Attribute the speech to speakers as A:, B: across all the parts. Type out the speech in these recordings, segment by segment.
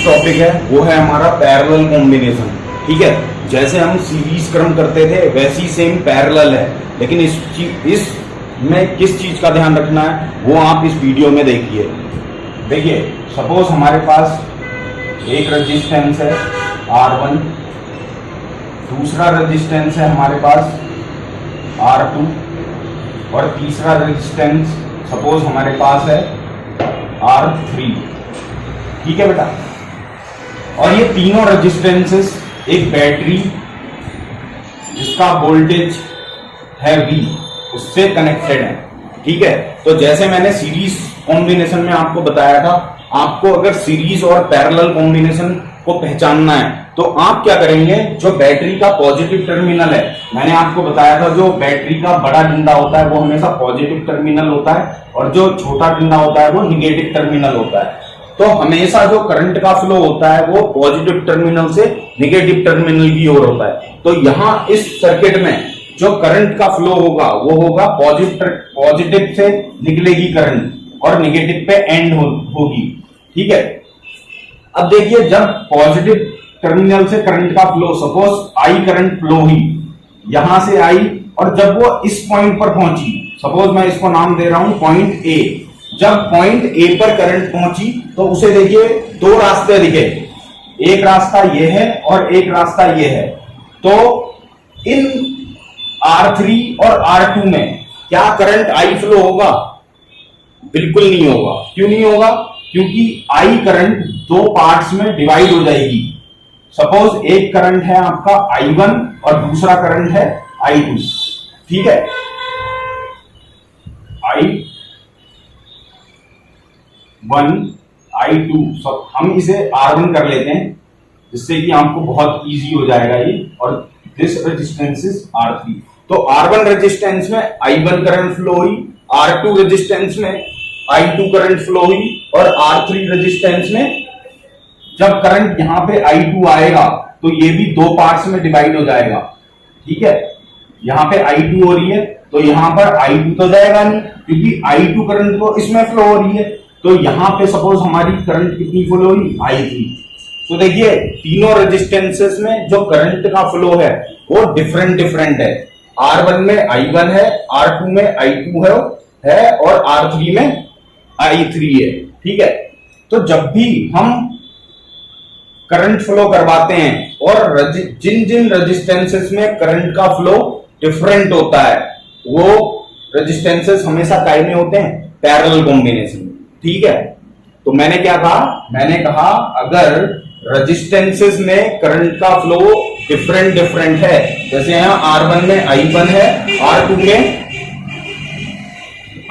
A: Topic है वो है हमारा पैरेलल कॉम्बिनेशन। ठीक है, जैसे हम सीरीज क्रम करते थे वैसी सेम पैरेलल है, लेकिन इसमें किस चीज का ध्यान रखना है वो आप इस वीडियो में देखिए। देखिए, सपोज हमारे पास एक रेजिस्टेंस है R1, दूसरा रेजिस्टेंस है हमारे पास R2 और तीसरा रेजिस्टेंस सपोज हमारे पास है R3। ठीक है बेटा, और ये तीनों रेजिस्टेंसेस एक बैटरी जिसका वोल्टेज है V उससे कनेक्टेड है। ठीक है, तो जैसे मैंने सीरीज कॉम्बिनेशन में आपको बताया था, आपको अगर सीरीज और पैरेलल कॉम्बिनेशन को पहचानना है तो आप क्या करेंगे, जो बैटरी का पॉजिटिव टर्मिनल है, मैंने आपको बताया था जो बैटरी का बड़ा डंडा होता है वो हमेशा पॉजिटिव टर्मिनल होता है और जो छोटा डंडा होता है वो निगेटिव टर्मिनल होता है। तो हमेशा जो करंट का फ्लो होता है वो पॉजिटिव टर्मिनल से निगेटिव टर्मिनल की ओर होता है। तो यहां इस सर्किट में जो करंट का फ्लो होगा वो होगा पॉजिटिव से निकलेगी करंट और निगेटिव पे एंड होगी। ठीक है, अब देखिए, जब पॉजिटिव टर्मिनल से करंट का flow, suppose I current flow हुई यहां से आई, और जब वो इस पॉइंट पर पहुंची, सपोज मैं इसको नाम दे रहा हूं पॉइंट ए, जब पॉइंट ए पर करंट पहुंची तो उसे देखिए दो रास्ते दिखे, एक रास्ता ये है और एक रास्ता ये है। तो इन R3 और R2 में क्या करंट आई फ्लो होगा? बिल्कुल नहीं होगा। क्यों नहीं होगा? क्योंकि आई करंट दो पार्ट्स में डिवाइड हो जाएगी। सपोज एक करंट है आपका I1 और दूसरा करंट है I2। ठीक है, I1 I2, सब हम इसे R1 कर लेते हैं जिससे कि आपको बहुत इजी हो जाएगा ये, और दिस रेजिस्टेंस इज R3। तो R1 रेजिस्टेंस में I1 करंट फ्लो हुई, R2 रेजिस्टेंस में I2 करंट फ्लो हुई, और R3 रेजिस्टेंस में जब करंट यहां पे I2 आएगा तो ये भी दो पार्ट्स में डिवाइड हो जाएगा। ठीक है, यहां पे I2 हो रही है तो यहां पर I2 तो जाएगा नहीं क्योंकि I2 करंट तो इसमें फ्लो हो रही है। तो यहां पे सपोज हमारी करंट कितनी फ्लो हुई? I3। तो देखिए, तीनों रेजिस्टेंसेस में जो करंट का फ्लो है वो डिफरेंट है। R1 में I1 है, R2 में I2 है और R3 में I3 है। ठीक है, तो जब भी हम करंट फ्लो करवाते हैं और जिन जिन रेजिस्टेंसेस में करंट का फ्लो डिफरेंट होता है वो रेजिस्टेंसेस हमेशा काय में होते हैं? Parallel combination. ठीक है, तो मैंने क्या कहा? मैंने कहा अगर रेजिस्टेंसेस में करंट का फ्लो डिफरेंट है, जैसे यहां R1 में I1 है, R2 में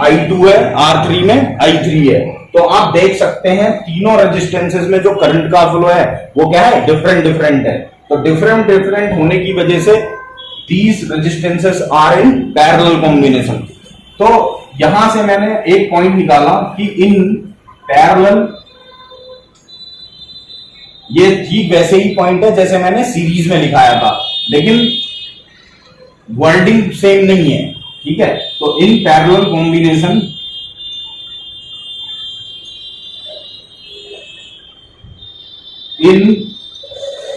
A: I2 है, R3 में I3 है, तो आप देख सकते हैं तीनों रेजिस्टेंसेस में जो करंट का फ्लो है वो क्या है? डिफरेंट है। तो डिफरेंट होने की वजह से these resistances are in parallel combination. तो यहां से मैंने एक पॉइंट निकाला कि इन पैरेलल, ये ठीक वैसे ही पॉइंट है जैसे मैंने सीरीज में लिखाया था, लेकिन वर्डिंग सेम नहीं है। ठीक है, तो इन parallel combination in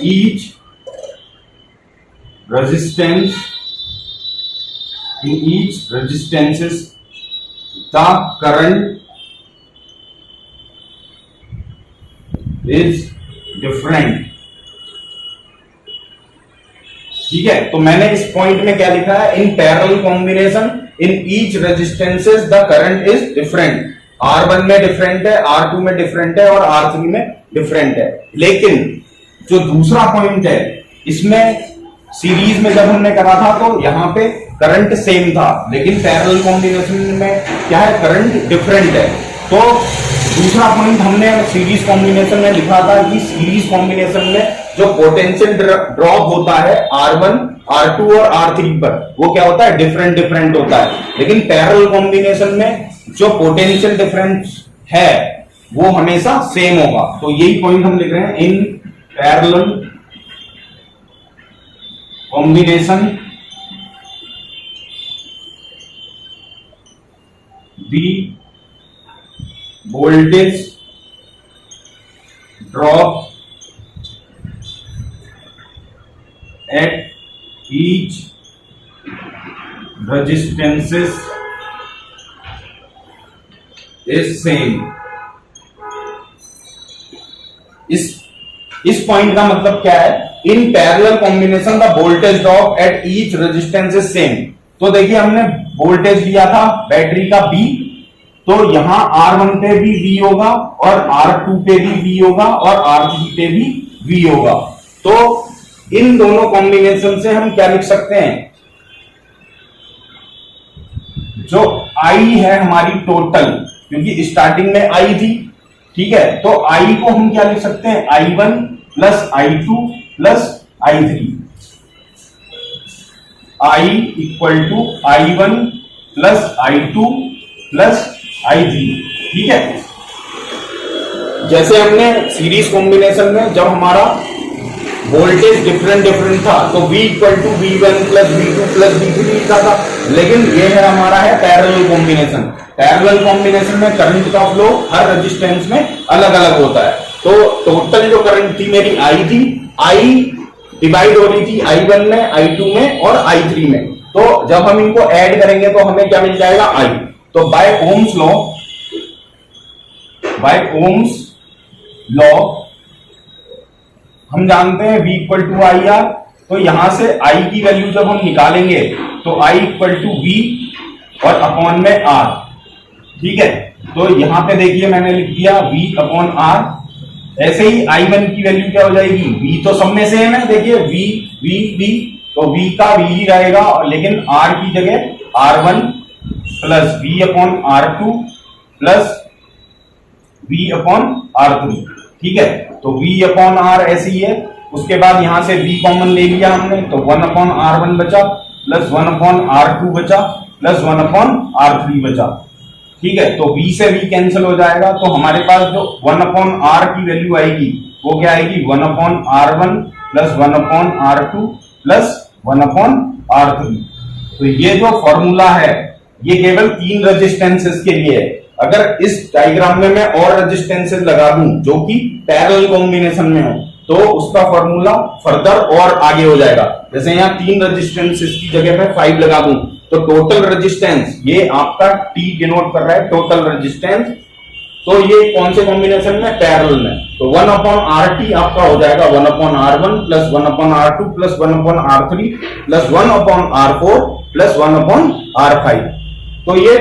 A: each resistance the current is different। ठीक है, तो मैंने इस पॉइंट में क्या लिखा है? इन parallel combination in each resistances the current is different. R1 में डिफरेंट है, R2 में डिफरेंट है और R3 में डिफरेंट है। लेकिन जो दूसरा पॉइंट है, इसमें सीरीज में जब हमने करा था तो यहां पे करंट सेम था, लेकिन पैरेलल कॉम्बिनेशन में क्या है? करंट डिफरेंट है। तो दूसरा पॉइंट हमने सीरीज कॉम्बिनेशन में लिखा था कि सीरीज कॉम्बिनेशन में जो पोटेंशियल ड्रॉप होता है R1, R2 और R3 पर, वो क्या होता है? डिफरेंट होता है। लेकिन पैरेलल कॉम्बिनेशन में जो पोटेंशियल डिफरेंस है वो हमेशा सेम होगा। तो यही पॉइंट हम लिख रहे हैं, इन parallel combination the voltage drop at each resistances is same. इस पॉइंट का मतलब क्या है, इन parallel combination the voltage drop at each resistance is same. तो देखिए हमने वोल्टेज लिया था बैटरी का V, तो यहां R1 पे भी V होगा और R2 पे भी V होगा और R3 पे भी V होगा। तो इन दोनों कॉम्बिनेशन से हम क्या लिख सकते हैं, जो I है हमारी टोटल, क्योंकि स्टार्टिंग में I थी, ठीक है, तो I को हम क्या लिख सकते हैं, I1 plus I2 plus I3। I equal to I1 plus I2 plus I3, ठीक है। जैसे हमने सीरीज कॉम्बिनेशन में जब हमारा वोल्टेज डिफरेंट था तो V equal to V1 plus V2 plus V3 लिखा था, लेकिन ये है हमारा है पैरेलल कॉम्बिनेशन। पैरेलल कॉम्बिनेशन में करंट का फ्लो हर रेजिस्टेंस में अलग अलग होता है। तो टोटल जो करंट थी मेरी I थी, I डिवाइड हो रही थी I1 में, I2 में और I3 में। तो जब हम इनको ऐड करेंगे तो हमें क्या मिल जाएगा, I। तो बाय ओम्स लॉ हम जानते हैं V equal to I R. तो यहां से I की वैल्यू जब हम निकालेंगे तो I इक्वल टू V और अपॉन में R, ठीक है। तो यहां पे देखिए मैंने लिख दिया V अपॉन R। ऐसे ही I1 की वैल्यू क्या हो जाएगी, V तो सब में सेम है, देखिए V, तो V का V ही रहेगा, लेकिन R की जगह R1 plus V upon R2 plus V upon R3, ठीक है। तो V अपॉन R ऐसी है। उसके बाद यहां से V कॉमन ले लिया हमने, तो 1 अपॉन R1 बचा प्लस 1 अपॉन R2 बचा प्लस 1 अपॉन R3 बचा, ठीक है। तो V से V कैंसिल हो जाएगा, तो हमारे पास जो 1 अपॉन R की वैल्यू आएगी वो क्या आएगी, 1 upon R1 plus 1 upon R2 plus 1 upon R3। तो ये जो फॉर्मूला है ये केवल 3 रेजिस्टेंसेस के लिए है। अगर इस डायग्राम में मैं और रेजिस्टेंसेस लगा दूं जो कि पैरेलल कॉम्बिनेशन में हो, तो उसका फॉर्मूला फर्दर और आगे हो जाएगा। जैसे यहाँ 3 रेजिस्टेंसेस की जगह पे 5 लगा दूं, तो टोटल रेजिस्टेंस, ये आपका T डिनोट कर रहा है टोटल रेजिस्टेंस, तो ये कौन से कॉम्बिनेशन में, पैरेलल में। तो 1 अपॉन RT आपका हो जाएगा 1 upon R1 plus 1 upon R2 plus 1 upon R3 plus 1 upon R4 plus 1 upon R5। तो ये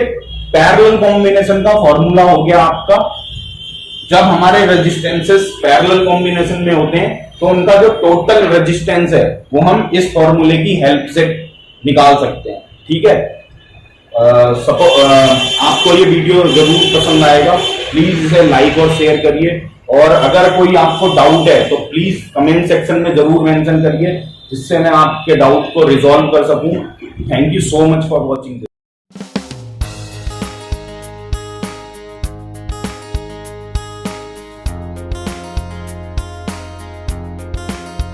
A: पैरेलल कॉम्बिनेशन का फॉर्मूला हो गया आपका। जब हमारे रेजिस्टेंसेस पैरेलल कॉम्बिनेशन में होते हैं तो उनका जो टोटल रेजिस्टेंस है वो हम इस फॉर्मूले की हेल्प से निकाल सकते हैं, ठीक है। आपको ये वीडियो जरूर पसंद आएगा, प्लीज इसे लाइक और शेयर करिए, और अगर कोई आपको डाउट है तो प्लीज कमेंट सेक्शन में जरूर मेंशन करिए, जिससे मैं आपके डाउट को रिजॉल्व कर सकूं। Thank you so much for watching.